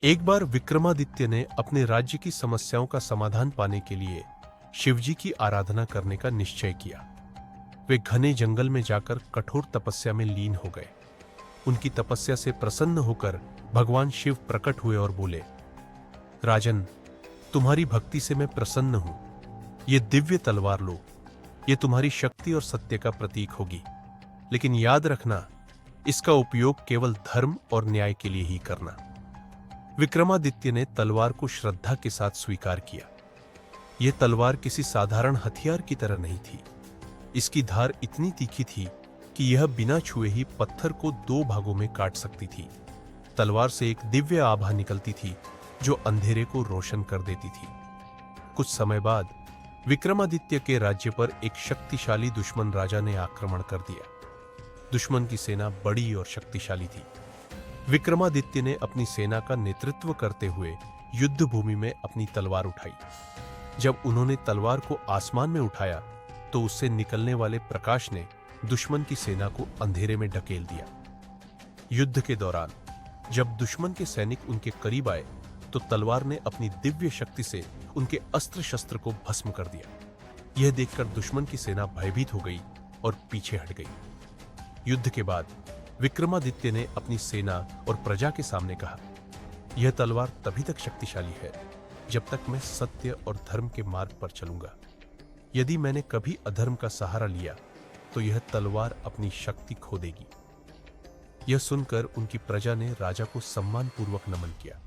एक बार विक्रमादित्य ने अपने राज्य की समस्याओं का समाधान पाने के लिए शिवजी की आराधना करने का निश्चय किया। वे घने जंगल में जाकर कठोर तपस्या में लीन हो गए। उनकी तपस्या से प्रसन्न होकर भगवान शिव प्रकट हुए और बोले, राजन, तुम्हारी भक्ति से मैं प्रसन्न हूं। ये दिव्य तलवार लो। ये तुम्हारी शक्ति और सत्य का प्रतीक होगी, लेकिन याद रखना, इसका उपयोग केवल धर्म और न्याय के लिए ही करना। विक्रमादित्य ने तलवार को श्रद्धा के साथ स्वीकार किया। यह तलवार किसी साधारण हथियार की तरह नहीं थी। इसकी धार इतनी तीखी थी कि यह बिना छुए ही पत्थर को दो भागों में काट सकती थी। तलवार से एक दिव्य आभा निकलती थी जो अंधेरे को रोशन कर देती थी। कुछ समय बाद विक्रमादित्य के राज्य पर एक शक्तिशाली दुश्मन राजा ने आक्रमण कर दिया। दुश्मन की सेना बड़ी और शक्तिशाली थी। विक्रमादित्य ने अपनी सेना का नेतृत्व करते हुए युद्ध भूमि में अपनी तलवार उठाई। जब उन्होंने तलवार को आसमान में उठाया तो उससे निकलने वाले प्रकाश ने दुश्मन की सेना को अंधेरे में ढकेल दिया। युद्ध के दौरान जब दुश्मन के सैनिक उनके करीब आए तो तलवार ने अपनी दिव्य शक्ति से उनके अस्त्र शस्त्र को भस्म कर दिया। यह देखकर दुश्मन की सेना भयभीत हो गई और पीछे हट गई। युद्ध के बाद विक्रमादित्य ने अपनी सेना और प्रजा के सामने कहा, यह तलवार तभी तक शक्तिशाली है जब तक मैं सत्य और धर्म के मार्ग पर चलूंगा। यदि मैंने कभी अधर्म का सहारा लिया तो यह तलवार अपनी शक्ति खो देगी। यह सुनकर उनकी प्रजा ने राजा को सम्मानपूर्वक नमन किया।